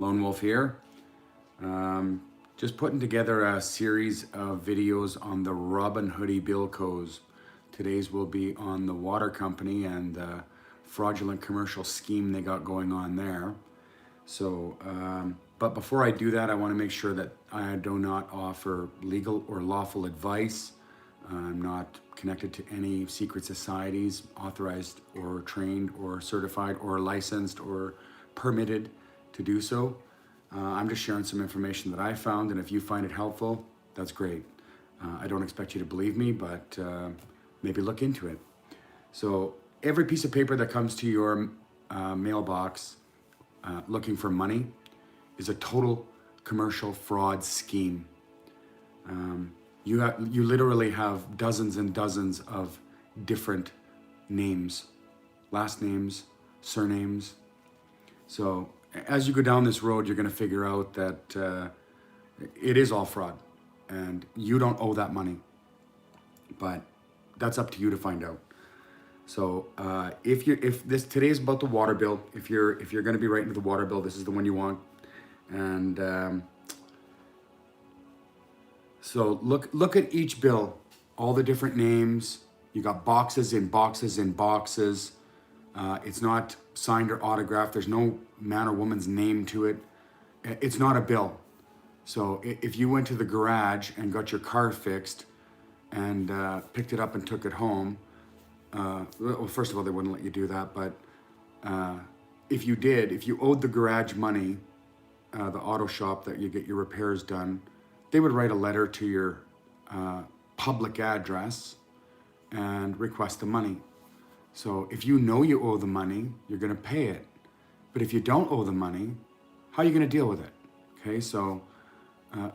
Lone Wolf here. Just putting together a series of videos on the Hoody bill codes. Today's will be on the water company and the fraudulent commercial scheme they got going on there. So, but before I do that, I want to make sure that I do not offer legal or lawful advice. I'm not connected to any secret societies, authorized or trained or certified or licensed or permitted to do so. I'm just sharing some information that I found, and if you find it helpful, that's great. I don't expect you to believe me, but maybe look into it. So every piece of paper that comes to your mailbox looking for money is a total commercial fraud scheme. You literally have dozens and dozens of different names, last names, surnames. So as you go down this road, you're going to figure out that it is all fraud, and you don't owe that money. But that's up to you to find out. So today is about the water bill. If you're going to be writing to the water bill, this is the one you want. And so look at each bill, all the different names. You got boxes and boxes and boxes. It's not signed or autographed. There's no man or woman's name to it. It's not a bill. So if you went to the garage and got your car fixed and picked it up and took it home, well, first of all, they wouldn't let you do that. But if you owed the garage money, the auto shop that you get your repairs done, they would write a letter to your public address and request the money. So if you know you owe the money, you're going to pay it. But if you don't owe the money, how are you going to deal with it? Okay, so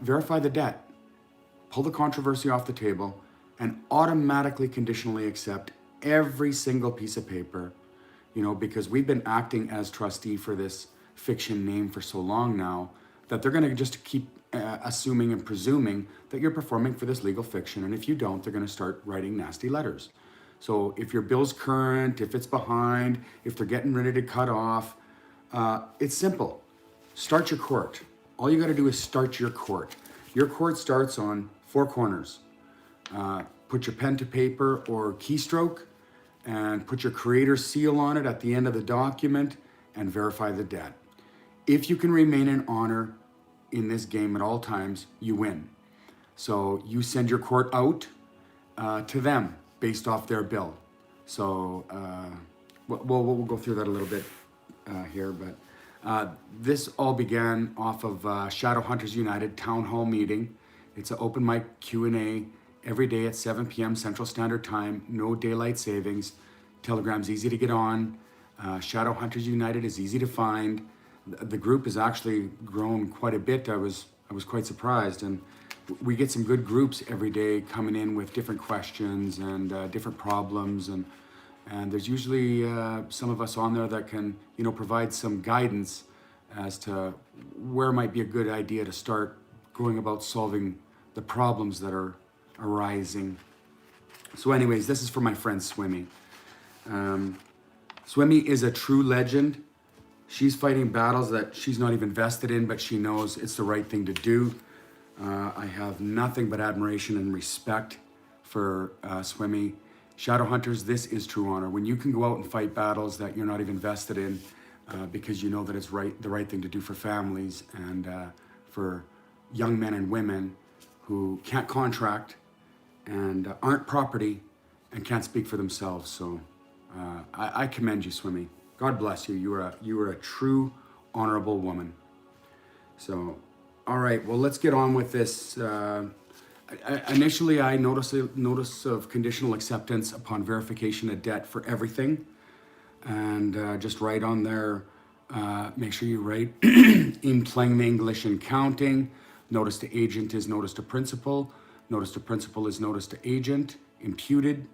verify the debt, pull the controversy off the table, and automatically conditionally accept every single piece of paper, because we've been acting as trustee for this fiction name for so long now that they're going to just keep assuming and presuming that you're performing for this legal fiction. And if you don't, they're going to start writing nasty letters. So if your bill's current, if it's behind, if they're getting ready to cut off, it's simple. Start your court. All you got to do is start your court. Your court starts on four corners. Put your pen to paper or keystroke and put your creator seal on it at the end of the document and verify the debt. If you can remain in honor in this game at all times, you win. So you send your court out to them based off their bill. So we'll go through that a little bit here, but this all began off of Shadow Hunters United Town Hall meeting. It's an open mic Q&A every day at 7 p.m. Central Standard Time, no daylight savings. Telegram's easy to get on. Shadow Hunters United is easy to find. The group has actually grown quite a bit. I was quite surprised, and we get some good groups every day coming in with different questions and different problems, and there's usually some of us on there that can provide some guidance as to where might be a good idea to start going about solving the problems that are arising. So anyways, this is for my friend Swimmy. Swimmy is a true legend. She's fighting battles that she's not even vested in, but she knows it's the right thing to do. I have nothing but admiration and respect for Swimmy. Shadow Hunters, this is true honor. When you can go out and fight battles that you're not even vested in because you know that it's the right thing to do for families and for young men and women who can't contract and aren't property and can't speak for themselves. So I commend you, Swimmy. God bless you. You are a true honorable woman. So, all right, well, let's get on with this. Initially, I notice of conditional acceptance upon verification of debt for everything. And just write on there, make sure you write in plain English and counting. Notice to agent is notice to principal. Notice to principal is notice to agent. Imputed.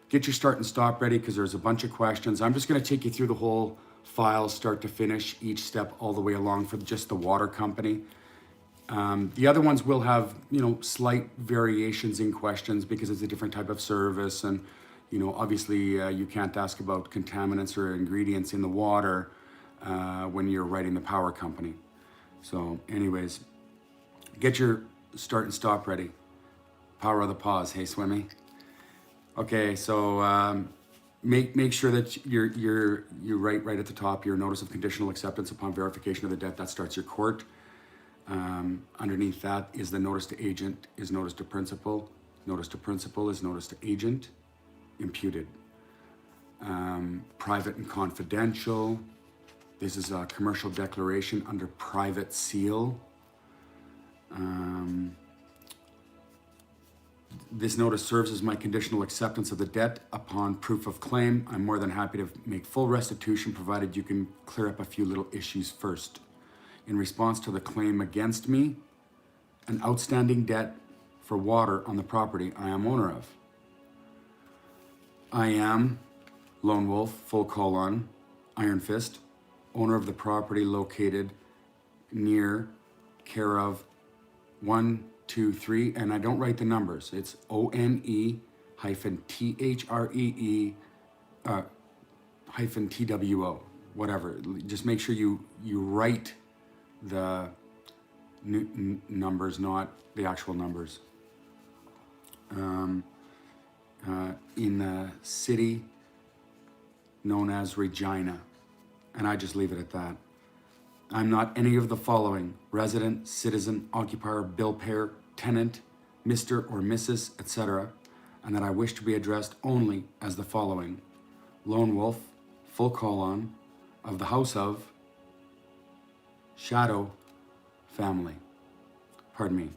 Get your start and stop ready because there's a bunch of questions. I'm just going to take you through the whole file, start to finish, each step all the way along for just the water company. The other ones will have, slight variations in questions because it's a different type of service. And, obviously you can't ask about contaminants or ingredients in the water when you're writing the power company. So anyways, get your start and stop ready. Power of the pause. Hey, Swimmy. Okay, so make sure that you write right at the top your notice of conditional acceptance upon verification of the debt. That starts your court. Underneath that is the notice to agent, is notice to principal. Notice to principal is notice to agent. Imputed. Private and confidential. This is a commercial declaration under private seal. This notice serves as my conditional acceptance of the debt upon proof of claim. I'm more than happy to make full restitution provided you can clear up a few little issues first. In response to the claim against me, an outstanding debt for water on the property I am owner of. I am Lone Wolf, full colon, Iron Fist, owner of the property located near care of 1, 2, 3, and I don't write the numbers. It's ONE-THREE hyphen TWO, whatever. Just make sure you write the numbers, not the actual numbers. In the city known as Regina, and I just leave it at that. I'm not any of the following: resident, citizen, occupier, bill payer, tenant, Mr. or Mrs., etc., and that I wish to be addressed only as the following: Lone Wolf, full colon, of the house of Shadow family. Pardon me,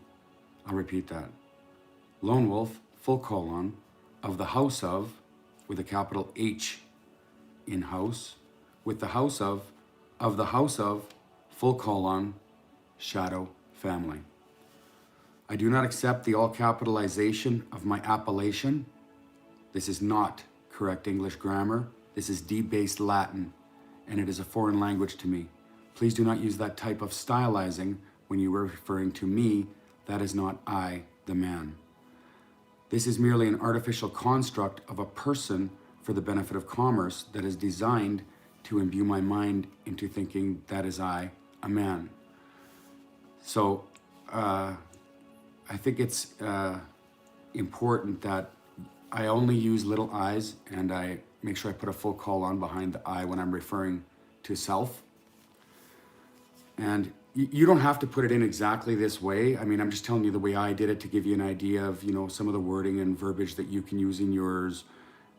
I'll repeat that. Lone Wolf, full colon, of the house of, with a capital H in house, with the house of the house of, full colon, Shadow family. I do not accept the all capitalization of my appellation. This is not correct English grammar. This is debased Latin, and it is a foreign language to me. Please do not use that type of stylizing when you are referring to me. That is not I, the man. This is merely an artificial construct of a person for the benefit of commerce that is designed to imbue my mind into thinking that is I, a man. So I think it's important that I only use little i's, and I make sure I put a full colon behind the I when I'm referring to self. And you don't have to put it in exactly this way. I mean, I'm just telling you the way I did it to give you an idea of, some of the wording and verbiage that you can use in yours,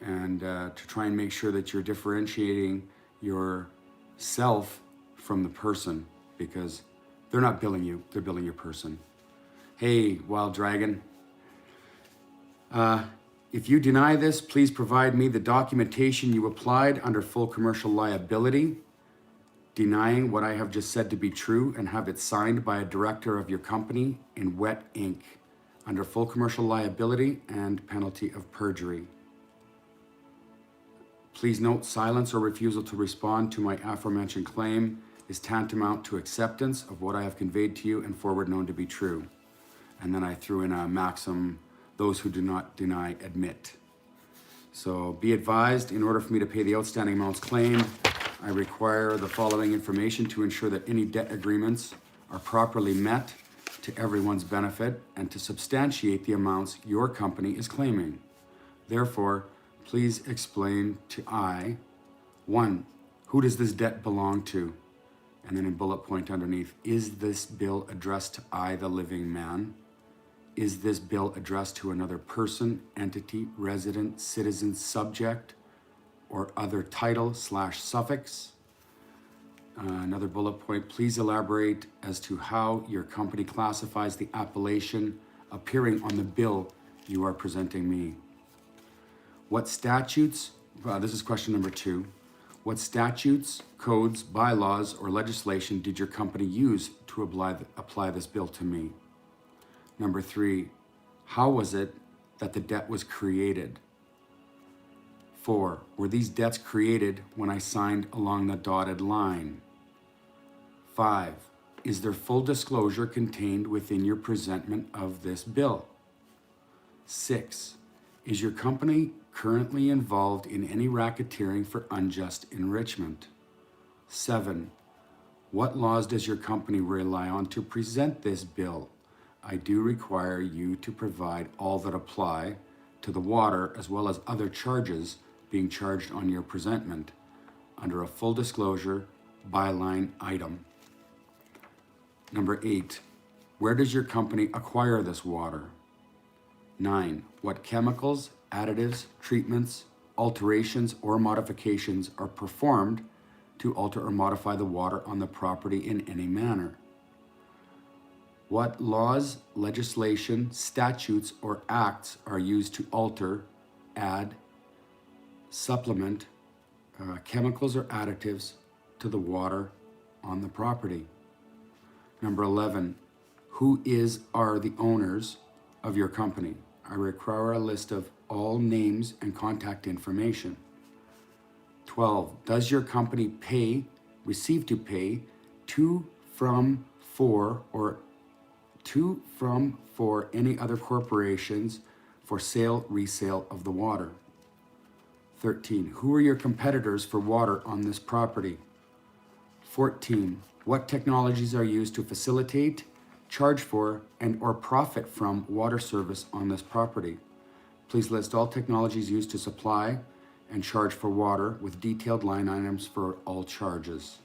and to try and make sure that you're differentiating yourself from the person, because they're not billing you, they're billing your person. Hey, Wild Dragon. If you deny this, please provide me the documentation you applied under full commercial liability, denying what I have just said to be true, and have it signed by a director of your company in wet ink under full commercial liability and penalty of perjury. Please note, silence or refusal to respond to my aforementioned claim is tantamount to acceptance of what I have conveyed to you and forward known to be true. And then I threw in a maxim: those who do not deny admit. So be advised, in order for me to pay the outstanding amounts claimed, I require the following information to ensure that any debt agreements are properly met to everyone's benefit and to substantiate the amounts your company is claiming. Therefore, please explain to I, 1, who does this debt belong to? And then in bullet point underneath, is this bill addressed to I, the living man? Is this bill addressed to another person, entity, resident, citizen, subject, or other title/suffix? Another bullet point, please elaborate as to how your company classifies the appellation appearing on the bill you are presenting me. What statutes, this is question number 2, what statutes, codes, bylaws, or legislation did your company use to apply this bill to me? Number 3, how was it that the debt was created? 4, were these debts created when I signed along the dotted line? 5, is there full disclosure contained within your presentment of this bill? 6, is your company currently involved in any racketeering for unjust enrichment? 7. What laws does your company rely on to present this bill? I do require you to provide all that apply to the water as well as other charges being charged on your presentment under a full disclosure byline item. Number 8, where does your company acquire this water? 9, what chemicals, additives, treatments, alterations, or modifications are performed to alter or modify the water on the property in any manner? What laws, legislation, statutes, or acts are used to alter, add, supplement chemicals or additives to the water on the property? Number 11, who are the owners of your company? I require a list of all names and contact information. 12, does your company receive to pay to, from, for any other corporations for sale, resale of the water? 13, who are your competitors for water on this property? 14, what technologies are used to facilitate, charge for, and or profit from water service on this property? Please list all technologies used to supply and charge for water with detailed line items for all charges.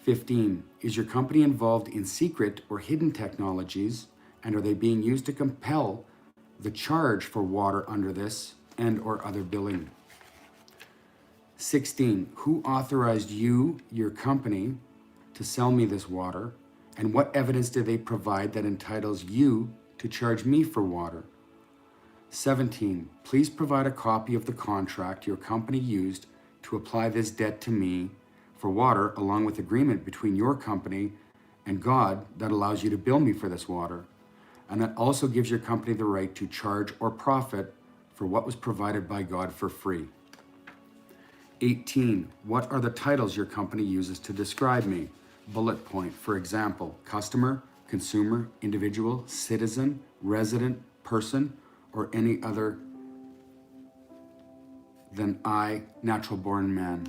15, is your company involved in secret or hidden technologies, and are they being used to compel the charge for water under this and or other billing? 16, who authorized you, your company, to sell me this water, and what evidence do they provide that entitles you to charge me for water? 17, please provide a copy of the contract your company used to apply this debt to me for water, along with agreement between your company and God that allows you to bill me for this water, and that also gives your company the right to charge or profit for what was provided by God for free. 18, what are the titles your company uses to describe me? Bullet point, for example, customer, consumer, individual, citizen, resident, person, or any other than I, natural-born man.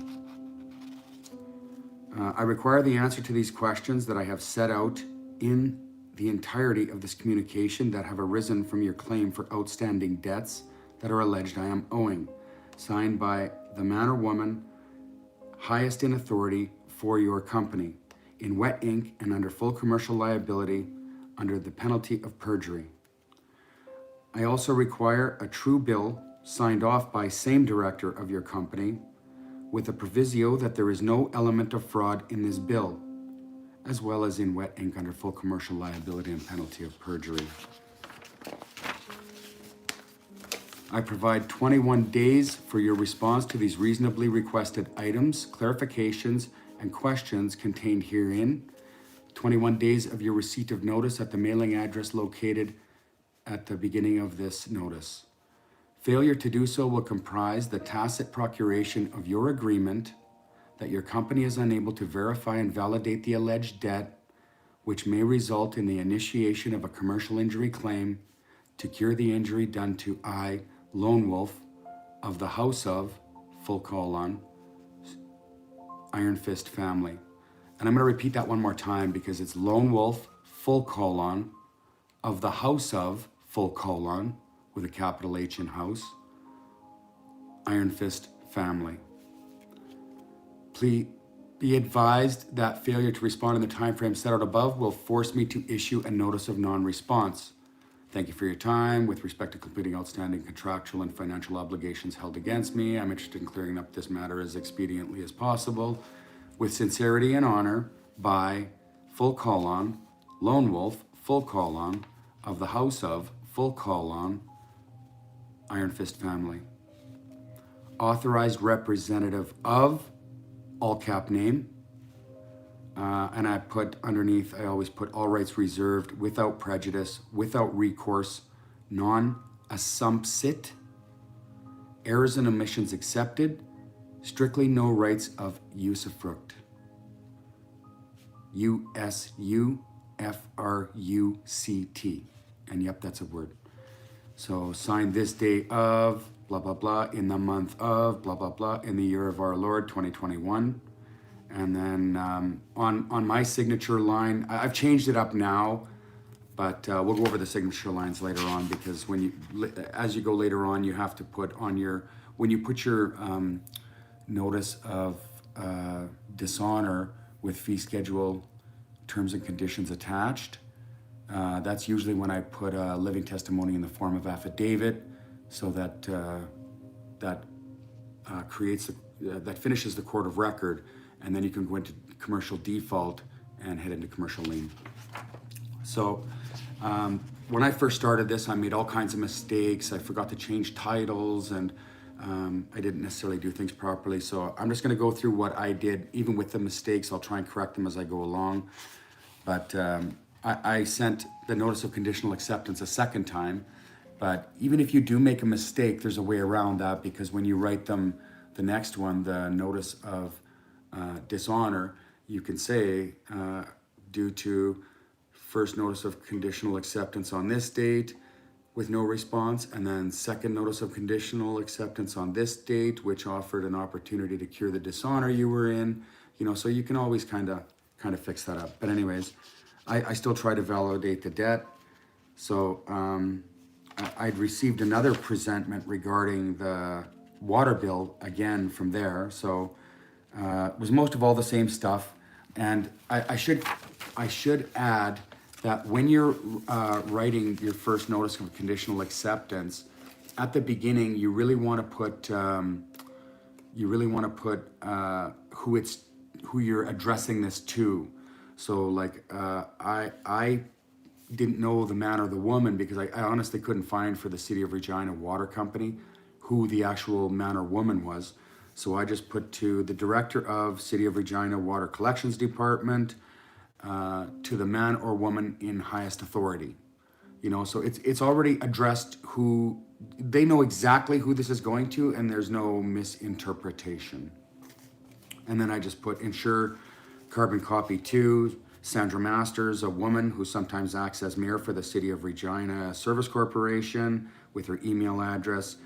I require the answer to these questions that I have set out in the entirety of this communication that have arisen from your claim for outstanding debts that are alleged I am owing, signed by the man or woman highest in authority for your company, in wet ink and under full commercial liability under the penalty of perjury. I also require a true bill signed off by same director of your company with a proviso that there is no element of fraud in this bill, as well as in wet ink under full commercial liability and penalty of perjury. I provide 21 days for your response to these reasonably requested items, clarifications, and questions contained herein. 21 days of your receipt of notice at the mailing address located at the beginning of this notice. Failure to do so will comprise the tacit procuration of your agreement that your company is unable to verify and validate the alleged debt, which may result in the initiation of a commercial injury claim to cure the injury done to I, Lone Wolf, of the House of, Iron Fist family. And I'm going to repeat that one more time because it's Lone Wolf, of the House of, with a capital H in House, Iron Fist family. Please be advised that failure to respond in the time frame set out above will force me to issue a notice of non-response. Thank you for your time. With respect to completing outstanding contractual and financial obligations held against me, I'm interested in clearing up this matter as expediently as possible. With sincerity and honor, by Lone Wolf, of the House of, Iron Fist family. Authorized representative of, all cap name, and I put underneath, I always put all rights reserved, without prejudice, without recourse, non-assumpsit, errors and omissions accepted, strictly no rights of usufruct. USUFRUCT. And yep, that's a word. So signed this day of, blah, blah, blah, in the month of, blah, blah, blah, in the year of our Lord, 2021. And then on my signature line, I've changed it up now, but we'll go over the signature lines later on, because as you go later on, you have to put on when you put your notice of dishonor with fee schedule terms and conditions attached. That's usually when I put a living testimony in the form of affidavit, so that that finishes the court of record, and then you can go into commercial default and head into commercial lien. So when I first started this, I made all kinds of mistakes. I forgot to change titles, and I didn't necessarily do things properly. So I'm just going to go through what I did. Even with the mistakes, I'll try and correct them as I go along. But I sent the notice of conditional acceptance a second time. But even if you do make a mistake, there's a way around that, because when you write them, the next one, the notice of dishonor, you can say, due to first notice of conditional acceptance on this date with no response, and then second notice of conditional acceptance on this date, which offered an opportunity to cure the dishonor you were in. So you can always kind of fix that up. But anyways, I still try to validate the debt. So I'd received another presentment regarding the water bill again from there. So it was most of all the same stuff. And I should add that when you're writing your first notice of conditional acceptance, at the beginning you really want to put who you're addressing this to. So like I didn't know the man or the woman, because I honestly couldn't find for the City of Regina Water Company who the actual man or woman was. So I just put to the Director of City of Regina Water Collections Department, to the man or woman in highest authority. So it's already addressed, who they know exactly who this is going to, and there's no misinterpretation. And then I just put ensure carbon copy to Sandra Masters, a woman who sometimes acts as mayor for the City of Regina Service Corporation, with her email address,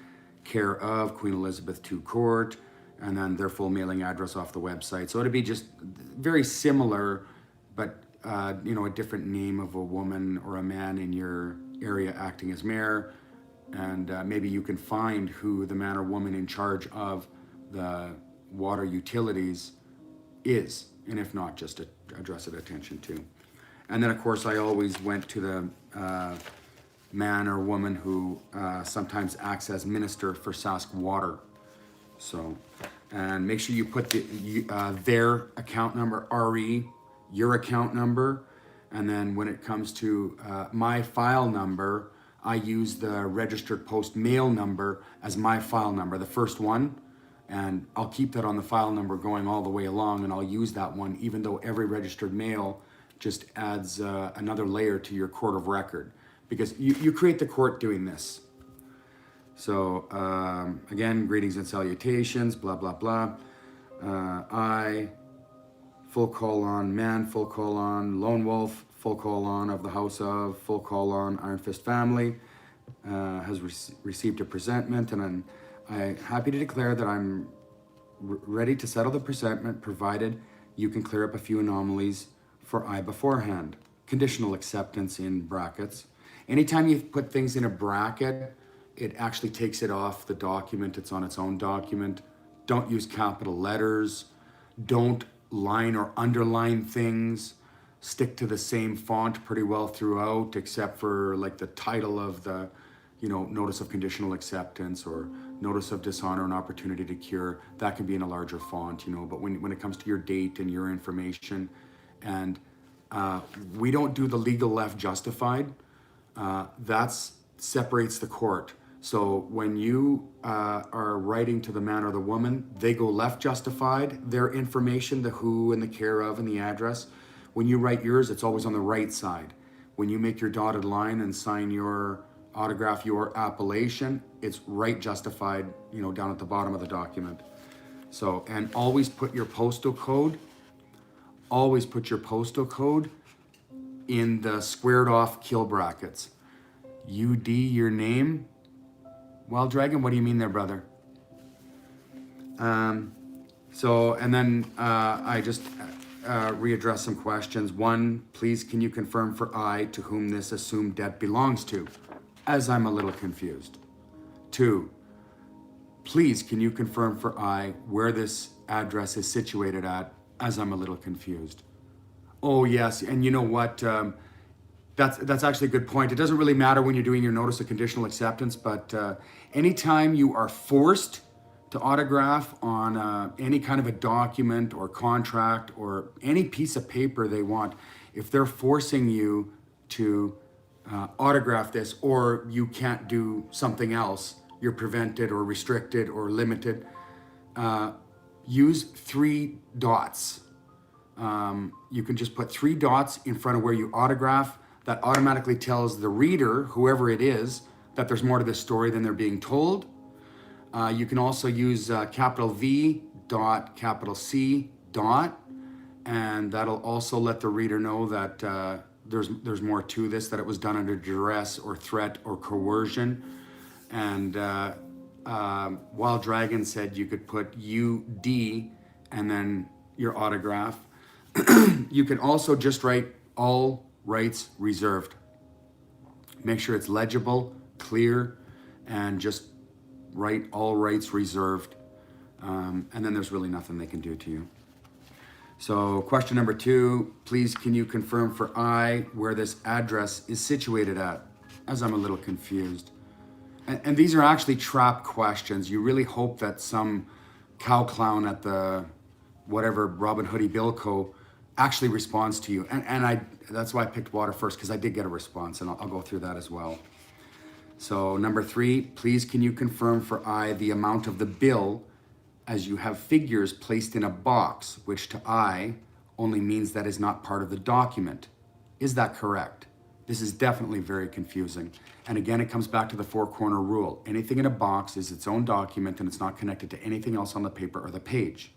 care of Queen Elizabeth II Court, and then their full mailing address off the website. So it'd be just very similar, but a different name of a woman or a man in your area acting as mayor. And maybe you can find who the man or woman in charge of the water utilities is, and if not, just address it attention to. And then of course I always went to the man or woman who sometimes acts as minister for Sask Water. So, and make sure you put their account number, RE, your account number. And then when it comes to my file number, I use the registered post mail number as my file number, the first one. And I'll keep that on the file number going all the way along, and I'll use that one, even though every registered mail just adds another layer to your court of record, because you create the court doing this. So again, greetings and salutations, blah, blah, blah. I, full colon, man, full colon, lone wolf, full colon, of the house of, full colon, Iron Fist family, has received a presentment, and I'm happy to declare that I'm ready to settle the presentment, provided you can clear up a few anomalies for I beforehand. Conditional acceptance in brackets. Anytime you put things in a bracket, it actually takes it off the document. It's on its own document. Don't use capital letters. Don't line or underline things. Stick to the same font pretty well throughout, except for like the title of the, notice of conditional acceptance or notice of dishonor and opportunity to cure. That can be in a larger font, but when it comes to your date and your information, and we don't do the legal left justified. That separates the court. So when you are writing to the man or the woman, they go left justified, their information, the who and the care of and the address. When you write yours, it's always on the right side. When you make your dotted line and sign your autograph, your appellation, it's right justified, down at the bottom of the document. So, and always put your postal code, in the squared off kill brackets. UD, your name. Wild Dragon, what do you mean there, brother? So, and then I just readdress some questions. One, please can you confirm for I to whom this assumed debt belongs to, as I'm a little confused. Two, please can you confirm for I where this address is situated at, as I'm a little confused. Oh yes, and you know what? That's actually a good point. It doesn't really matter when you're doing your notice of conditional acceptance, but anytime you are forced to autograph on any kind of a document or contract or any piece of paper they want, if they're forcing you to autograph this, or you can't do something else, you're prevented or restricted or limited, use 3 dots. You can just put 3 dots in front of where you autograph. That automatically tells the reader, whoever it is, that there's more to this story than they're being told. You can also use capital V dot, capital C dot, and that'll also let the reader know that there's more to this, that it was done under duress or threat or coercion. And Wild Dragon said you could put UD and then your autograph. You can also just write all rights reserved. Make sure it's legible, clear, and just write all rights reserved. And then there's really nothing they can do to you. So question number 2, please can you confirm for I where this address is situated at, as I'm a little confused. And these are actually trap questions. You really hope that some cow clown at the whatever Robin Hoody Bilko actually responds to you. And that's why I picked water first, because I did get a response, and I'll go through that as well. So number 3, please can you confirm for I the amount of the bill, as you have figures placed in a box, which to I only means that is not part of the document. Is that correct? This is definitely very confusing. And again, it comes back to the 4-corner rule. Anything in a box is its own document, and it's not connected to anything else on the paper or the page.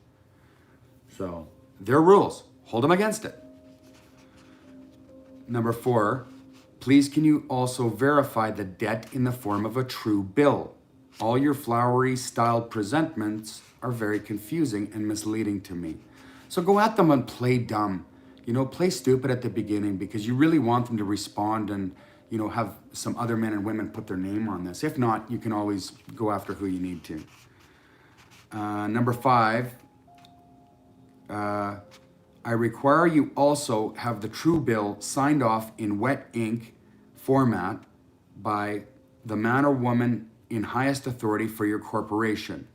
So they're rules. Hold them against it. Number 4, please can you also verify the debt in the form of a true bill? All your flowery styled presentments are very confusing and misleading to me. So go at them and play dumb. You know, play stupid at the beginning, because you really want them to respond and, you know, have some other men and women put their name on this. If not, you can always go after who you need to. Number 5, I require you also have the true bill signed off in wet ink format by the man or woman in highest authority for your corporation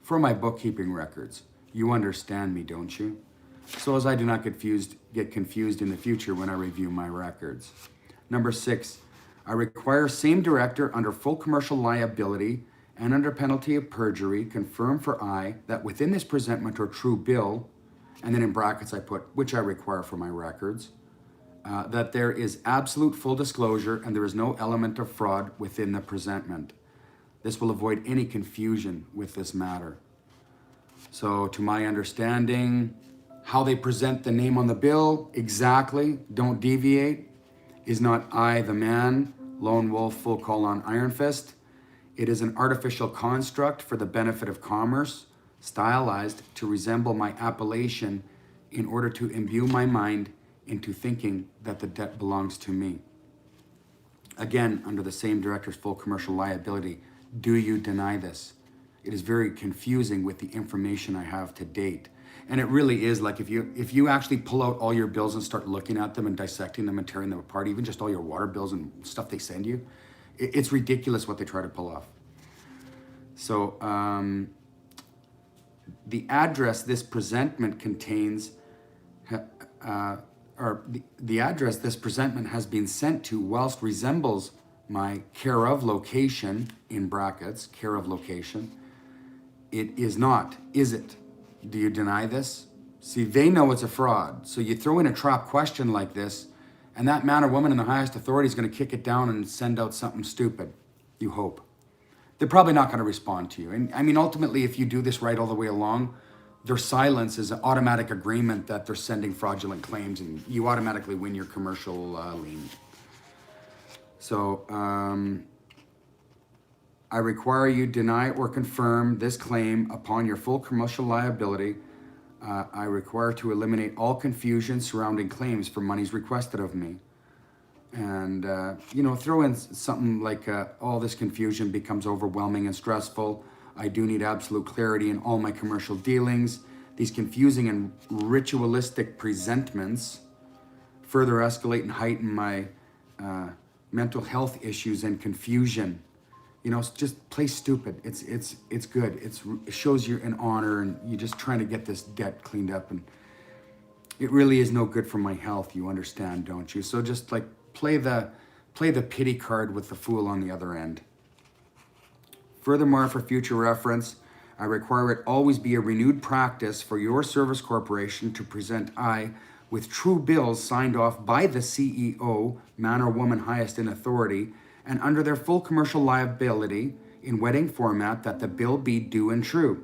for my bookkeeping records. You understand me, don't you? So as I do not get confused in the future when I review my records. Number 6, I require same director under full commercial liability and under penalty of perjury confirm for I that within this presentment or true bill, and then in brackets I put, which I require for my records, that there is absolute full disclosure and there is no element of fraud within the presentment. This will avoid any confusion with this matter. So to my understanding, how they present the name on the bill, exactly, don't deviate, is not I the man, lone wolf, full colon, iron fist. It is an artificial construct for the benefit of commerce, stylized to resemble my appellation in order to imbue my mind into thinking that the debt belongs to me. Again, under the same director's full commercial liability, do you deny this? It is very confusing with the information I have to date. And it really is, like, if you actually pull out all your bills and start looking at them and dissecting them and tearing them apart, even just all your water bills and stuff they send you, it's ridiculous what they try to pull off. So the address this presentment contains, the address this presentment has been sent to whilst resembles my care of location, in brackets, care of location, it is not, is it? Do you deny this? See, they know it's a fraud. So you throw in a trap question like this, and that man or woman in the highest authority is going to kick it down and send out something stupid. You hope. They're probably not going to respond to you. And I mean, ultimately, if you do this right all the way along, their silence is an automatic agreement that they're sending fraudulent claims, and you automatically win your commercial lien. So I require you deny or confirm this claim upon your full commercial liability I require to eliminate all confusion surrounding claims for monies requested of me. And, throw in something like, all this confusion becomes overwhelming and stressful. I do need absolute clarity in all my commercial dealings. These confusing and ritualistic presentments further escalate and heighten my mental health issues and confusion. Just play stupid. It's good. It shows you an honor, and you're just trying to get this debt cleaned up. And it really is no good for my health. You understand, don't you? So just like play the pity card with the fool on the other end. Furthermore, for future reference, I require it always be a renewed practice for your service corporation to present with true bills signed off by the CEO, man or woman highest in authority, and under their full commercial liability in wedding format, that the bill be due and true,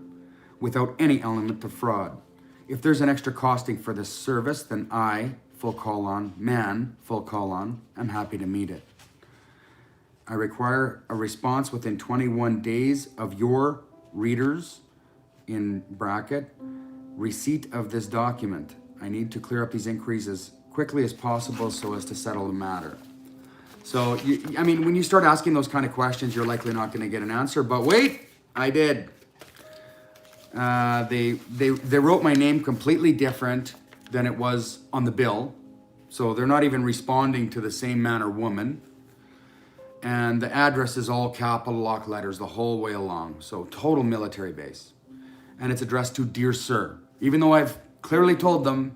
without any element of fraud. If there's an extra costing for this service, then I, man, I'm happy to meet it. I require a response within 21 days of your readers, in bracket, receipt of this document. I need to clear up these inquiries as quickly as possible so as to settle the matter. So, when you start asking those kind of questions, you're likely not going to get an answer. But wait, I did. They wrote my name completely different than it was on the bill. So they're not even responding to the same man or woman. And the address is all capital lock letters the whole way along. So total military base. And it's addressed to Dear Sir. Even though I've clearly told them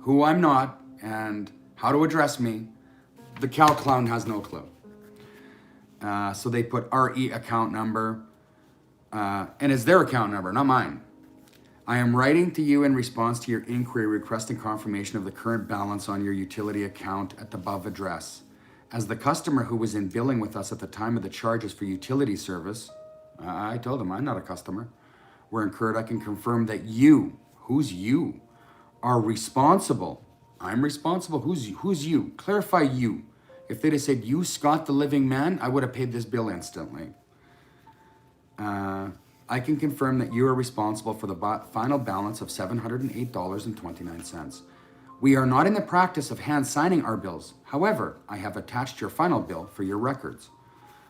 who I'm not and how to address me, the cow clown has no clue. So they put RE account number, and it's their account number, not mine. I am writing to you in response to your inquiry requesting confirmation of the current balance on your utility account at the above address. As the customer who was in billing with us at the time of the charges for utility service, I told them I'm not a customer, were incurred, I can confirm that you, who's you, are responsible. I'm responsible. Who's you? Clarify you. If they'd have said you, Scott the living man, I would have paid this bill instantly. I can confirm that you are responsible for the final balance of $708.29. We are not in the practice of hand signing our bills. However, I have attached your final bill for your records.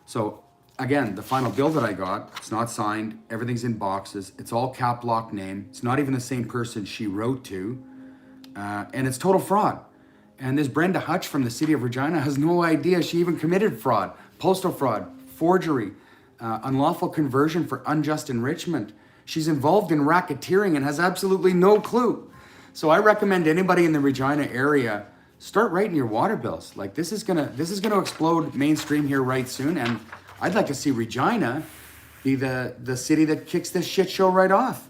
So again, the final bill that I got, it's not signed. Everything's in boxes. It's all cap lock name. It's not even the same person she wrote to. And it's total fraud. And this Brenda Hutch from the city of Regina has no idea she even committed fraud, postal fraud, forgery, unlawful conversion for unjust enrichment. She's involved in racketeering and has absolutely no clue. So I recommend anybody in the Regina area start writing your water bills. Like this is gonna explode mainstream here right soon, and I'd like to see Regina be the city that kicks this shit show right off,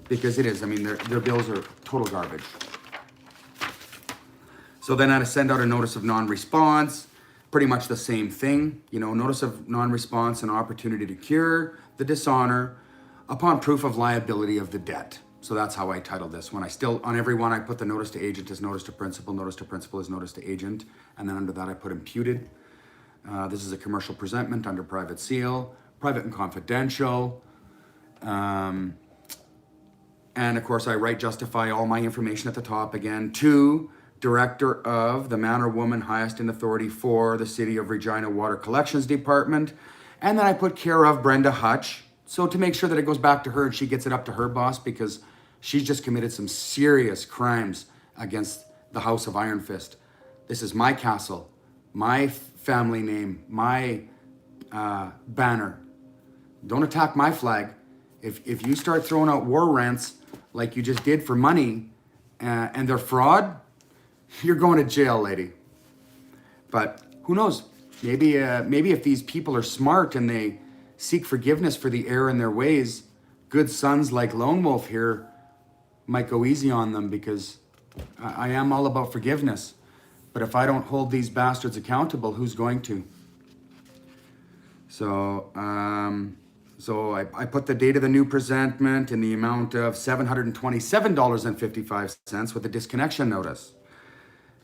because it is. Their bills are total garbage. So then I had to send out a notice of non-response, pretty much the same thing. Notice of non-response, an opportunity to cure the dishonor upon proof of liability of the debt. So that's how I titled this one. On every one, I put the notice to agent as notice to principal as notice to agent. And then under that, I put imputed. This is a commercial presentment under private seal, private and confidential. And of course, I justify all my information at the top again. To Director of the man or woman highest in authority for the City of Regina Water Collections Department. And then I put care of Brenda Hutch. So to make sure that it goes back to her and she gets it up to her boss, because she's just committed some serious crimes against the House of Iron Fist. This is my castle, my family name, my banner. Don't attack my flag. If you start throwing out war rants like you just did for money and they're fraud, you're going to jail, lady. But who knows? Maybe if these people are smart and they seek forgiveness for the error in their ways, good sons like Lone Wolf here might go easy on them, because I am all about forgiveness. But if I don't hold these bastards accountable, who's going to? So I put the date of the new presentment in the amount of $727.55 with a disconnection notice.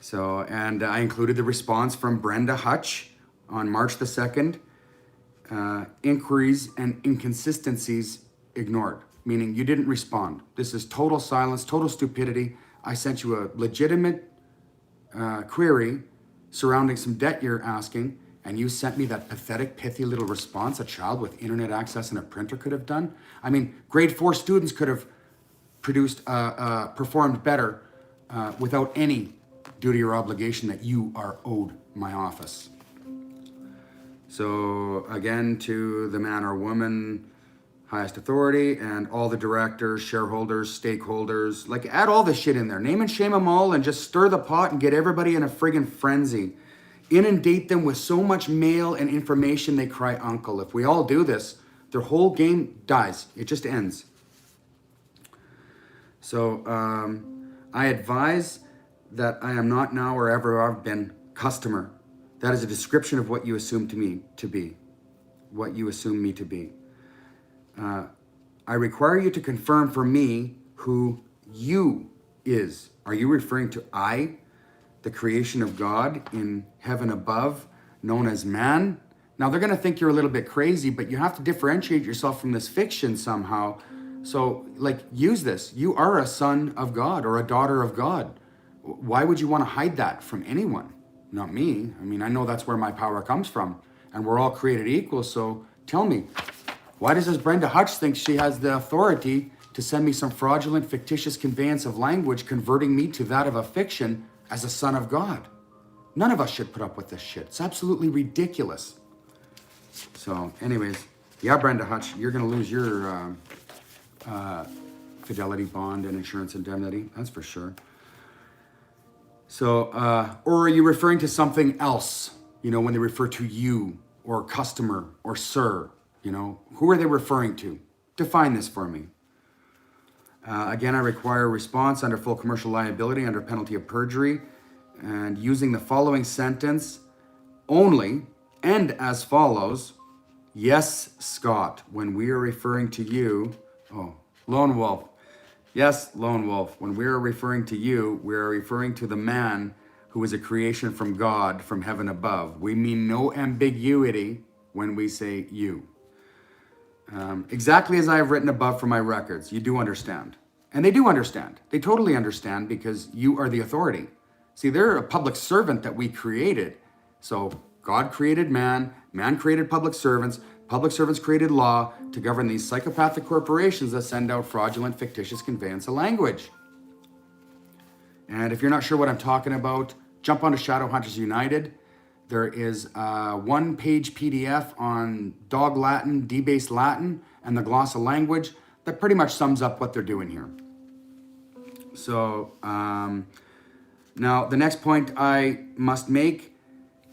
So, and I included the response from Brenda Hutch on March the 2nd. Inquiries and inconsistencies ignored. meaning you didn't respond. This is total silence, total stupidity. I sent you a legitimate query surrounding some debt you're asking, and you sent me that pathetic, pithy little response a child with internet access and a printer could have done. I mean, grade 4 students could have performed better without any duty or obligation that you are owed my office. So again, to the man or woman, highest authority, and all the directors, shareholders, stakeholders, like add all this shit in there. Name and shame them all and just stir the pot and get everybody in a friggin' frenzy. Inundate them with so much mail and information they cry uncle. If we all do this, their whole game dies. It just ends. So I advise that I am not now or ever have been customer. That is a description of what you assume to me to be. What you assume me to be. I require you to confirm for me who you is. Are you referring to I, the creation of God in heaven above, known as man? Now they're going to think you're a little bit crazy, but you have to differentiate yourself from this fiction somehow. So like use this. You are a son of God or a daughter of God. Why would you want to hide that from anyone? Not me. I mean, I know that's where my power comes from, and we're all created equal. So tell me, why does this Brenda Hutch think she has the authority to send me some fraudulent, fictitious conveyance of language, converting me to that of a fiction as a son of God? None of us should put up with this shit. It's absolutely ridiculous. So anyways, yeah, Brenda Hutch, you're going to lose your fidelity bond and insurance indemnity. That's for sure. So, or are you referring to something else? You know, when they refer to you or customer or sir, you know, who are they referring to? Define this for me. Again, I require a response under full commercial liability under penalty of perjury and using the following sentence only and as follows. Yes, Scott, when we are referring to you, Lone Wolf. Yes, Lone Wolf, when we are referring to you, we are referring to the man who is a creation from God, from heaven above. We mean no ambiguity when we say you. Exactly as I have written above for my records, you do understand. And they do understand. They totally understand because you are the authority. See, they're a public servant that we created. So God created man, man created public servants created law to govern these psychopathic corporations that send out fraudulent, fictitious conveyance of language. And if you're not sure what I'm talking about, jump onto Shadow Hunters United. There is a one-page PDF on Dog Latin, debased Latin, and the gloss of language that pretty much sums up what they're doing here. So now the next point I must make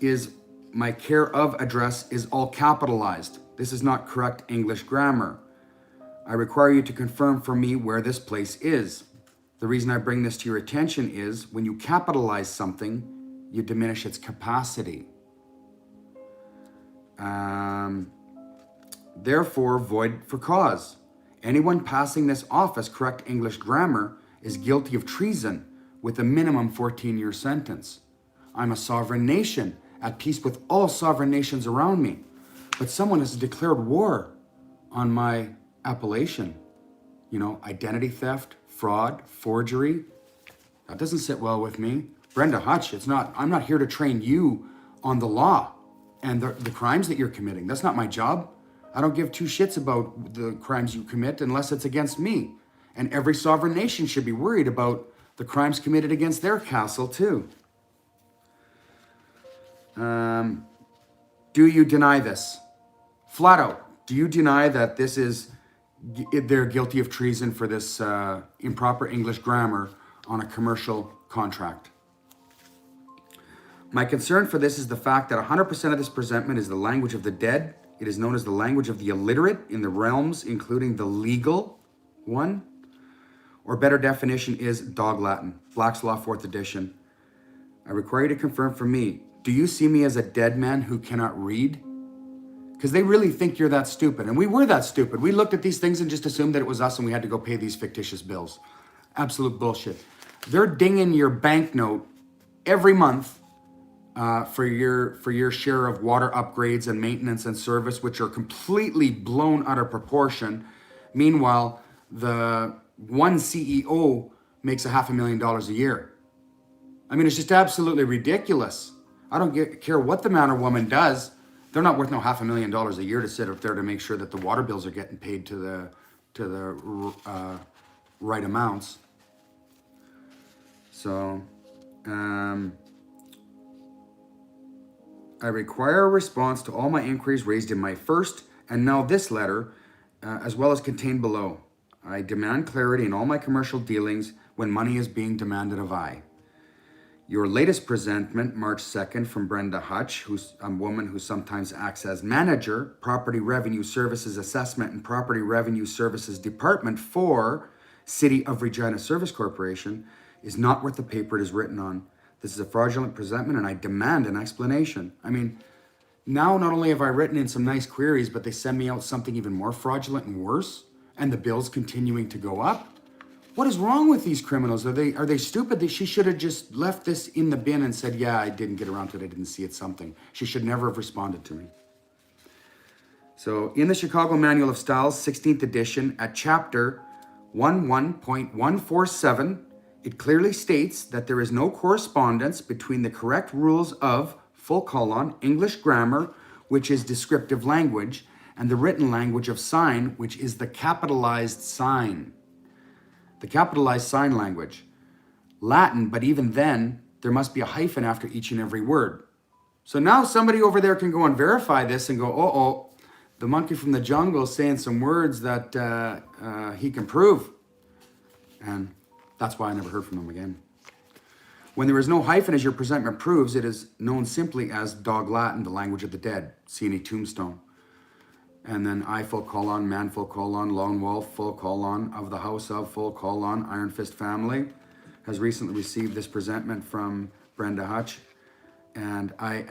is my care of address is all capitalized. This is not correct English grammar. I require you to confirm for me where this place is. The reason I bring this to your attention is when you capitalize something, you diminish its capacity. Therefore, void for cause. Anyone passing this office correct English grammar is guilty of treason with a minimum 14-year sentence. I'm a sovereign nation at peace with all sovereign nations around me. But someone has declared war on my appellation. You know, identity theft, fraud, forgery. That doesn't sit well with me. Brenda Hutch, I'm not here to train you on the law and the crimes that you're committing. That's not my job. I don't give two shits about the crimes you commit unless it's against me. And every sovereign nation should be worried about the crimes committed against their castle too. Do you deny this? Flat out, do you deny that they're guilty of treason for this improper English grammar on a commercial contract? My concern for this is the fact that 100% of this presentment is the language of the dead. It is known as the language of the illiterate in the realms, including the legal one. Or better definition is Dog Latin, Black's Law 4th edition. I require you to confirm for me, do you see me as a dead man who cannot read? Because they really think you're that stupid. And we were that stupid. We looked at these things and just assumed that it was us and we had to go pay these fictitious bills. Absolute bullshit. They're dinging your banknote every month for your share of water upgrades and maintenance and service, which are completely blown out of proportion. Meanwhile, the one CEO makes $500,000 a year. I mean, it's just absolutely ridiculous. I don't care what the man or woman does. They're not worth no $500,000 a year to sit up there to make sure that the water bills are getting paid to the right amounts. So, I require a response to all my inquiries raised in my first and now this letter, as well as contained below. I demand clarity in all my commercial dealings when money is being demanded of I. Your latest presentment, March 2nd, from Brenda Hutch, who's a woman who sometimes acts as manager, Property Revenue Services Assessment and Property Revenue Services Department for City of Regina Service Corporation, is not worth the paper it is written on. This is a fraudulent presentment and I demand an explanation. I mean, now not only have I written in some nice queries, but they send me out something even more fraudulent and worse, and the bill's continuing to go up. What is wrong with these criminals? Are they stupid? She should have just left this in the bin and said, yeah, I didn't get around to it. I didn't see it, something. She should never have responded to me. So in the Chicago Manual of Styles, 16th edition, at chapter 11.147, it clearly states that there is no correspondence between the correct rules of English grammar, which is descriptive language, and the written language of sign, which is the capitalized sign. The capitalized sign language. Latin, but even then, there must be a hyphen after each and every word. So now somebody over there can go and verify this and go, the monkey from the jungle is saying some words that he can prove. And that's why I never heard from him again. When there is no hyphen, as your presentment proves, it is known simply as Dog Latin, the language of the dead. See any tombstone. And then I : man : lone wolf : of the house of : Iron Fist family has recently received this presentment from Brenda Hutch. And I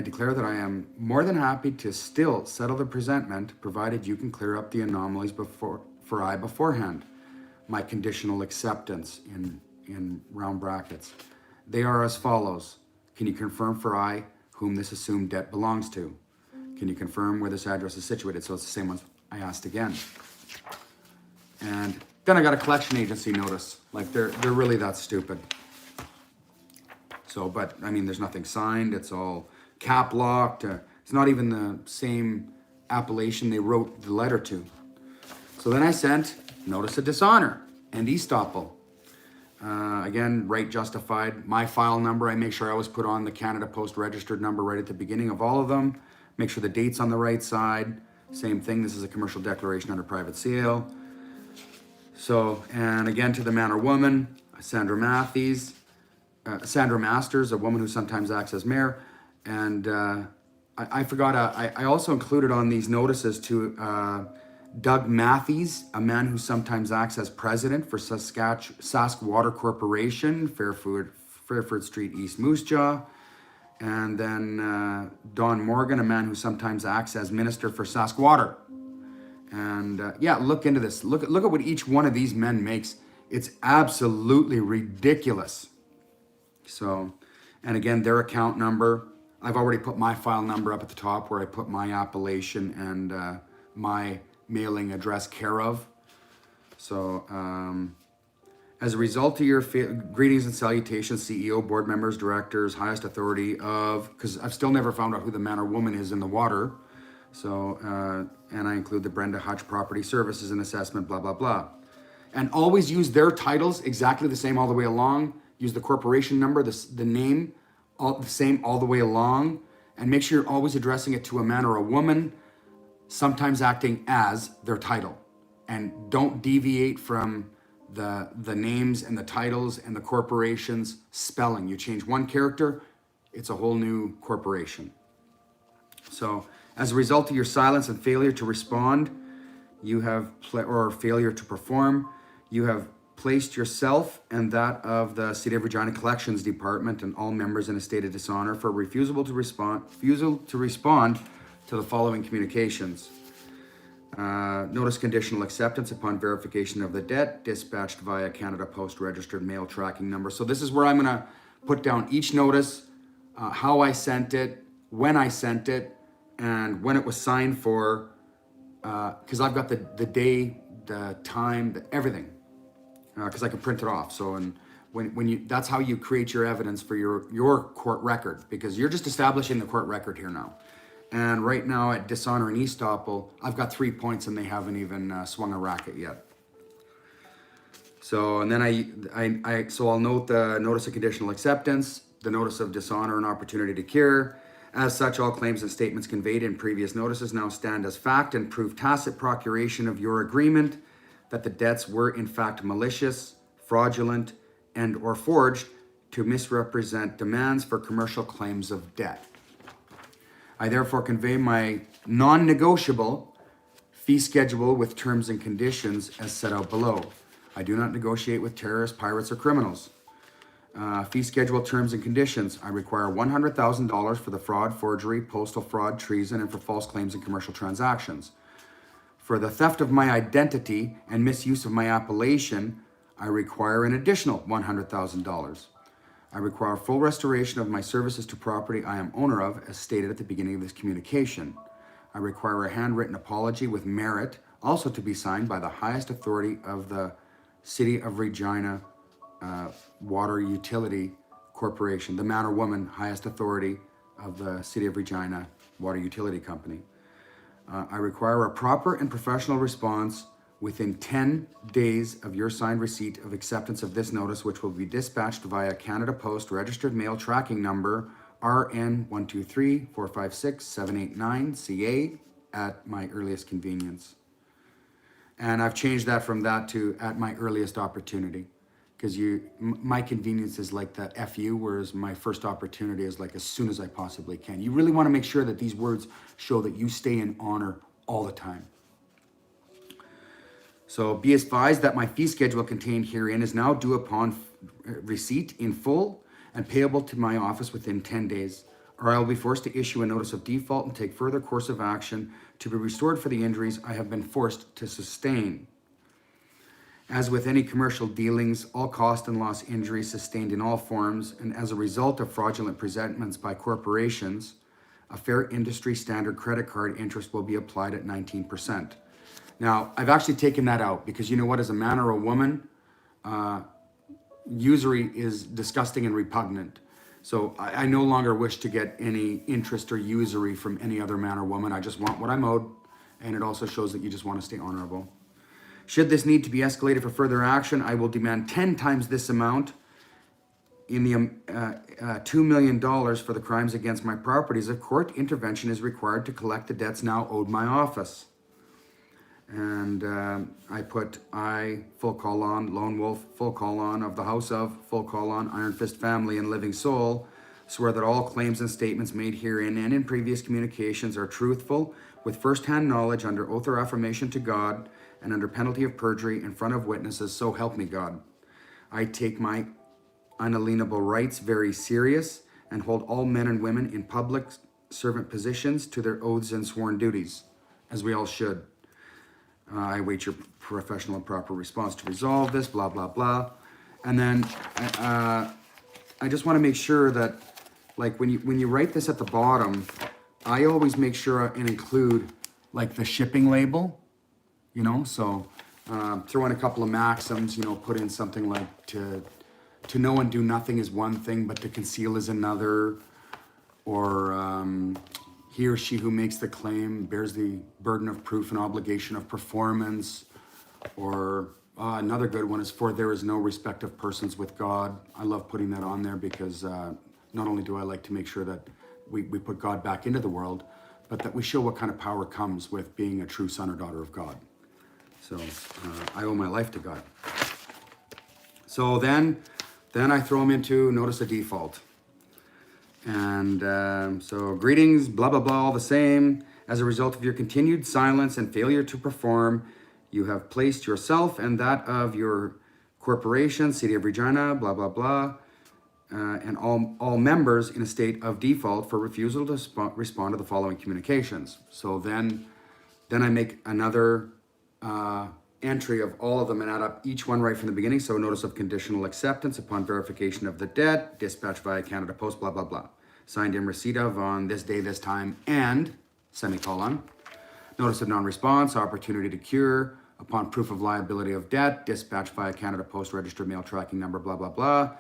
declare that I am more than happy to still settle the presentment, provided you can clear up the anomalies beforehand. My conditional acceptance in round brackets. They are as follows. Can you confirm for I whom this assumed debt belongs to? Can you confirm where this address is situated? So it's the same ones I asked again. And then I got a collection agency notice. Like they're really that stupid. So, but I mean, there's nothing signed. It's all cap locked. It's not even the same appellation they wrote the letter to. So then I sent notice of dishonor and estoppel. Again, right justified. My file number, I make sure I always put on the Canada Post registered number right at the beginning of all of them. Make sure the date's on the right side. Same thing, this is a commercial declaration under private sale. So, and again to the man or woman, Sandra Masters, a woman who sometimes acts as mayor. And I forgot, I also included on these notices to Doug Matthews, a man who sometimes acts as president for Sask Water Corporation, Fairford Street, East Moose Jaw. And then Don Morgan, a man who sometimes acts as minister for Sask Water. And yeah, look into this. Look at what each one of these men makes. It's absolutely ridiculous. So, and again, their account number. I've already put my file number up at the top where I put my appellation and my mailing address care of. So, as a result of your greetings and salutations, CEO, board members, directors, highest authority of, because I've still never found out who the man or woman is in the water. So, and I include the Brenda Hutch Property Services and Assessment, blah, blah, blah. And always use their titles exactly the same all the way along. Use the corporation number, the name, all the same all the way along. And make sure you're always addressing it to a man or a woman, sometimes acting as their title. And don't deviate from the names and the titles and the corporation's spelling. You change one character, it's a whole new corporation. So as a result of your silence and failure to respond, or failure to perform, you have placed yourself and that of the City of Regina Collections Department and all members in a state of dishonor for refusal to respond to the following communications. Notice conditional acceptance upon verification of the debt, dispatched via Canada Post registered mail tracking number. So this is where I'm gonna put down each notice, how I sent it, when I sent it, and when it was signed for, because I've got the day the time, everything, because I can print it off. So, and when you, that's how you create your evidence for your court record, because you're just establishing the court record here now. And right now at dishonor and estoppel, I've got 3 points and they haven't even swung a racket yet. So, and then so I'll note the notice of conditional acceptance, the notice of dishonor and opportunity to cure. As such, all claims and statements conveyed in previous notices now stand as fact and prove tacit procuration of your agreement that the debts were in fact malicious, fraudulent, and or forged to misrepresent demands for commercial claims of debt. I therefore convey my non-negotiable fee schedule with terms and conditions as set out below. I do not negotiate with terrorists, pirates, or criminals. Fee schedule terms and conditions. I require $100,000 for the fraud, forgery, postal fraud, treason, and for false claims and commercial transactions. For the theft of my identity and misuse of my appellation, I require an additional $100,000. I require full restoration of my services to property I am owner of, as stated at the beginning of this communication. I require a handwritten apology with merit, also to be signed by the highest authority of the City of Regina Water Utility Corporation, the man or woman highest authority of the City of Regina Water Utility Company. I require a proper and professional response within 10 days of your signed receipt of acceptance of this notice, which will be dispatched via Canada Post registered mail tracking number RN123456789 at my earliest convenience. And I've changed that from that to at my earliest opportunity, because my convenience is like the FU, whereas my first opportunity is like as soon as I possibly can. You really want to make sure that these words show that you stay in honor all the time. So be advised that my fee schedule contained herein is now due upon receipt in full and payable to my office within 10 days, or I will be forced to issue a notice of default and take further course of action to be restored for the injuries I have been forced to sustain. As with any commercial dealings, all cost and loss injuries sustained in all forms and as a result of fraudulent presentments by corporations, a fair industry standard credit card interest will be applied at 19%. Now, I've actually taken that out because you know what, as a man or a woman, usury is disgusting and repugnant. So I no longer wish to get any interest or usury from any other man or woman. I just want what I'm owed, and it also shows that you just want to stay honorable. Should this need to be escalated for further action, I will demand 10 times this amount in the $2 million for the crimes against my properties if court intervention is required to collect the debts now owed my office. And I put full colon, Lone Wolf, full colon, of the House of, full colon, Iron Fist family and living soul, swear that all claims and statements made herein and in previous communications are truthful, with first-hand knowledge under oath or affirmation to God, and under penalty of perjury in front of witnesses, so help me God. I take my unalienable rights very serious and hold all men and women in public servant positions to their oaths and sworn duties, as we all should. I await your professional and proper response to resolve this, blah, blah, blah. And then I just want to make sure that, like, when you write this at the bottom, I always make sure and include, like, the shipping label, you know? So throw in a couple of maxims, you know, put in something like to know and do nothing is one thing, but to conceal is another. Or he or she who makes the claim bears the burden of proof and obligation of performance. Or another good one is, for there is no respect of persons with God. I love putting that on there because not only do I like to make sure that we put God back into the world, but that we show what kind of power comes with being a true son or daughter of God. So I owe my life to God. So then I throw them into notice of default. And so greetings, blah, blah, blah, all the same. As a result of your continued silence and failure to perform, you have placed yourself and that of your corporation, City of Regina, blah, blah, blah, and all members in a state of default for refusal to respond to the following communications. So then I make another entry of all of them and add up each one right from the beginning. So notice of conditional acceptance upon verification of the debt, dispatched via Canada Post, blah, blah, blah. Signed in receipt of on this day, this time, and, semicolon. Notice of non-response, opportunity to cure, upon proof of liability of debt, dispatched via Canada Post registered mail tracking number, blah, blah, blah,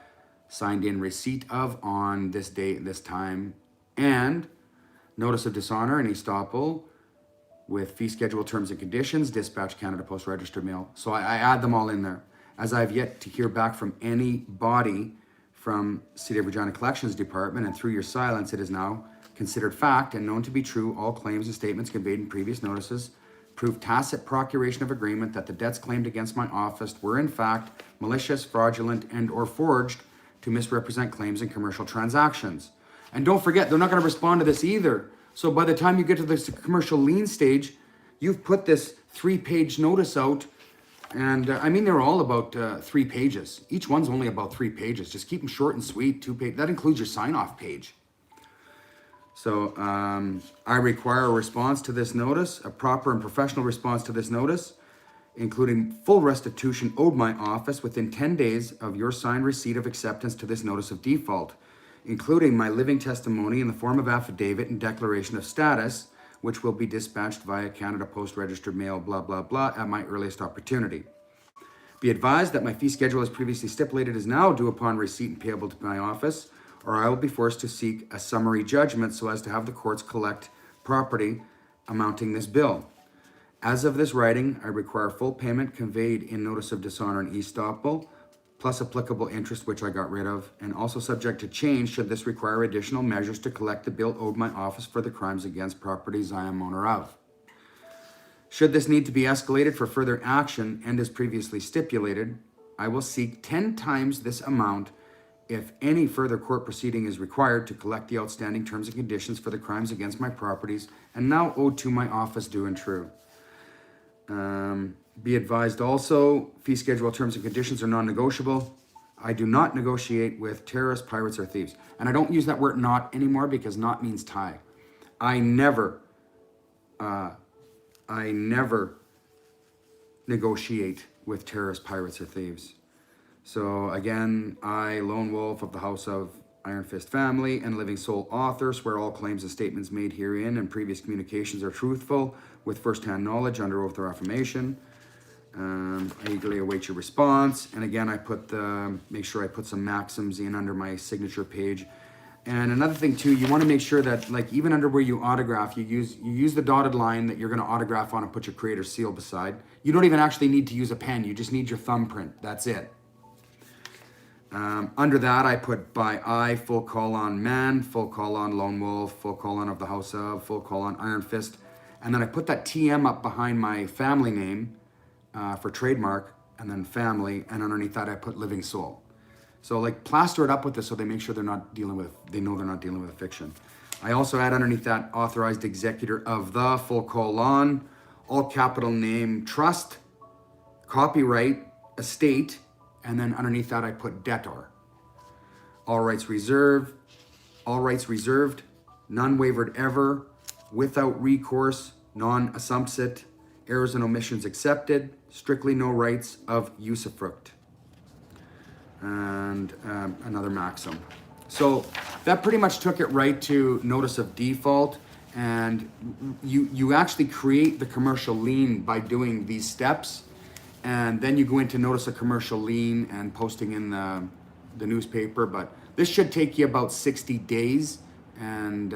signed in receipt of on this date, this time, and notice of dishonor and estoppel with fee schedule terms and conditions, dispatch Canada Post registered mail. So I add them all in there. As I have yet to hear back from anybody from City of Regina Collections Department, and through your silence, it is now considered fact and known to be true, all claims and statements conveyed in previous notices prove tacit procuration of agreement that the debts claimed against my office were in fact malicious, fraudulent, and or forged to misrepresent claims in commercial transactions. And don't forget, they're not going to respond to this either. So by the time you get to this commercial lien stage, you've put this 3-page notice out. And I mean, they're all about 3 pages. Each one's only about 3 pages. Just keep them short and sweet, 2 pages. That includes your sign-off page. So I require a response to this notice, a proper and professional response to this notice, including full restitution owed my office within 10 days of your signed receipt of acceptance to this notice of default, including my living testimony in the form of affidavit and declaration of status, which will be dispatched via Canada Post registered mail, blah, blah, blah, at my earliest opportunity. Be advised that my fee schedule as previously stipulated is now due upon receipt and payable to my office, or I will be forced to seek a summary judgment so as to have the courts collect property amounting this bill. As of this writing, I require full payment conveyed in notice of dishonor and estoppel, plus applicable interest, which I got rid of, and also subject to change should this require additional measures to collect the bill owed my office for the crimes against properties I am owner of. Should this need to be escalated for further action and as previously stipulated, I will seek 10 times this amount if any further court proceeding is required to collect the outstanding terms and conditions for the crimes against my properties and now owed to my office due and true. Be advised also, fee schedule terms and conditions are non-negotiable. I do not negotiate with terrorists, pirates, or thieves. And I don't use that word not anymore because not means tie. I never negotiate with terrorists, pirates, or thieves. So again, I, Lone Wolf of the House of Iron Fist family and living sole author, swear all claims and statements made herein and previous communications are truthful with first-hand knowledge under oath or affirmation. I eagerly await your response. And again, I make sure I put some maxims in under my signature page. And another thing too, you want to make sure that like even under where you autograph, you use the dotted line that you're going to autograph on and put your creator seal beside. You don't even actually need to use a pen. You just need your thumbprint. That's it. Under that, I put by I, full colon man, full colon Lone Wolf, full colon of the House of, full colon Iron Fist. And then I put that TM up behind my family name for trademark, and then family, and underneath that I put living soul. So like plaster it up with this so they make sure they know they're not dealing with a fiction. I also add underneath that authorized executor of the, full colon, all capital name, trust, copyright, estate, and then underneath that I put debtor. All rights reserved, none wavered ever, without recourse, non-assumpsit, errors and omissions accepted, strictly no rights of usufruct. And another maxim. So that pretty much took it right to notice of default, and you actually create the commercial lien by doing these steps. And then you go into notice of commercial lien and posting in the newspaper. But this should take you about 60 days. And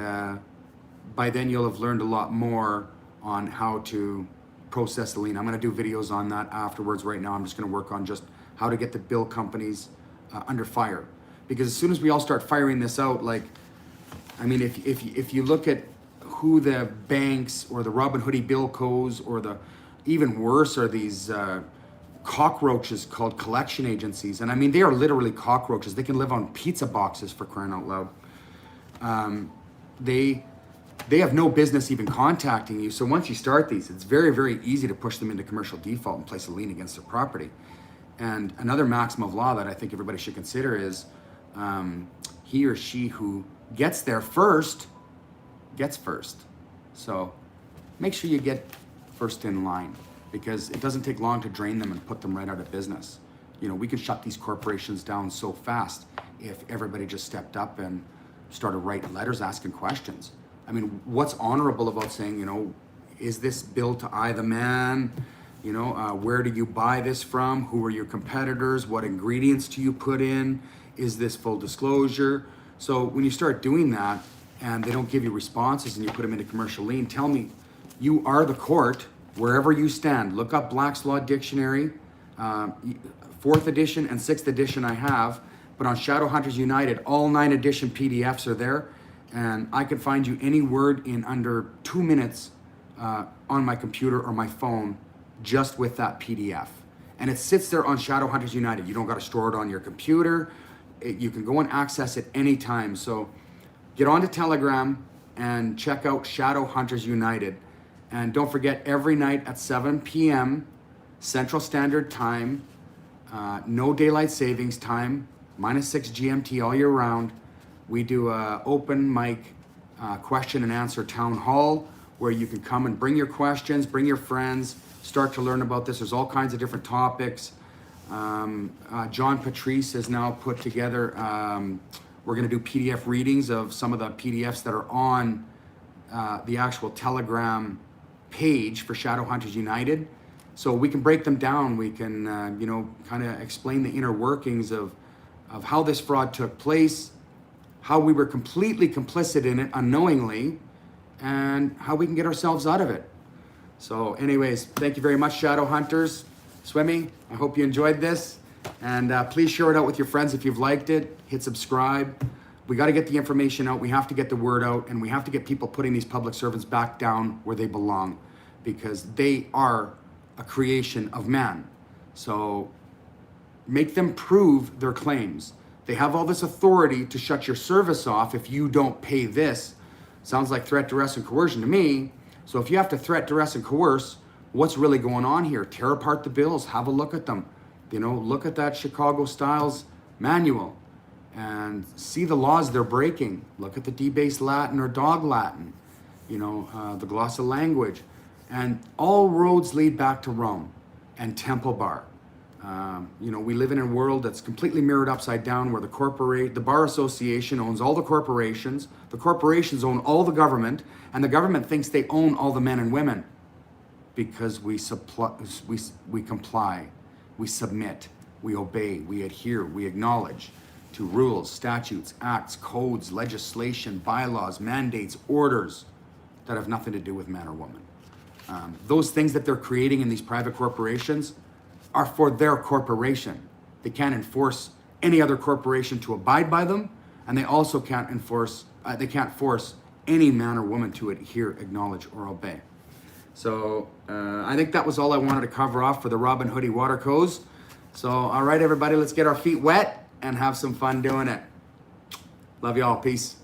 by then you'll have learned a lot more on how to process the lien. I'm going to do videos on that afterwards. Right now I'm just going to work on just how to get the bill companies under fire. Because as soon as we all start firing this out, like, I mean, if you look at who the banks or the Robin Hoody bill codes or the even worse are these cockroaches called collection agencies. And I mean, they are literally cockroaches. They can live on pizza boxes, for crying out loud. They have no business even contacting you. So once you start these, it's very, very easy to push them into commercial default and place a lien against their property. And another maxim of law that I think everybody should consider is he or she who gets there first gets first. So make sure you get first in line, because it doesn't take long to drain them and put them right out of business. You know, we could shut these corporations down so fast if everybody just stepped up and started writing letters asking questions. I mean, what's honorable about saying, you know, is this bill to I the man? You know, where do you buy this from? Who are your competitors? What ingredients do you put in? Is this full disclosure? So when you start doing that and they don't give you responses and you put them into commercial lien, tell me, you are the court wherever you stand. Look up Black's Law Dictionary, 4th edition and 6th edition I have, but on Shadow Hunters United, all 9 edition PDFs are there, and I can find you any word in under 2 minutes on my computer or my phone just with that PDF. And it sits there on Shadow Hunters United. You don't got to store it on your computer. You can go and access it anytime. So get onto Telegram and check out Shadow Hunters United. And don't forget, every night at 7 p.m. Central Standard Time, no daylight savings time, -6 GMT all year round, we do a open mic question and answer town hall where you can come and bring your questions, bring your friends, start to learn about this. There's all kinds of different topics. John Patrice has now put together, we're going to do PDF readings of some of the PDFs that are on the actual Telegram page for Shadow Hunters United. So we can break them down. We can, you know, kind of explain the inner workings of how this fraud took place, how we were completely complicit in it unknowingly, and how we can get ourselves out of it. So anyways, thank you very much, Shadow Hunters. Swimmy, I hope you enjoyed this. And please share it out with your friends if you've liked it. Hit subscribe. We got to get the information out. We have to get the word out. And we have to get people putting these public servants back down where they belong, because they are a creation of man. So make them prove their claims. They have all this authority to shut your service off if you don't pay this. Sounds like threat, duress, and coercion to me. So if you have to threat, duress, and coerce, what's really going on here? Tear apart the bills, have a look at them. You know, look at that Chicago Styles manual and see the laws they're breaking. Look at the debased Latin or dog Latin, you know, the glossa language. And all roads lead back to Rome and Temple Bar. You know, we live in a world that's completely mirrored upside down, where the Bar Association owns all the corporations own all the government, and the government thinks they own all the men and women because we comply, we submit, we obey, we adhere, we acknowledge to rules, statutes, acts, codes, legislation, bylaws, mandates, orders that have nothing to do with man or woman. Those things that they're creating in these private corporations are for their corporation. They can't enforce any other corporation to abide by them, and they also can't force any man or woman to adhere, acknowledge, or obey. So I think that was all I wanted to cover off for the Robin Hoodie Water Coast. So all right, everybody, let's get our feet wet and have some fun doing it. Love y'all. Peace.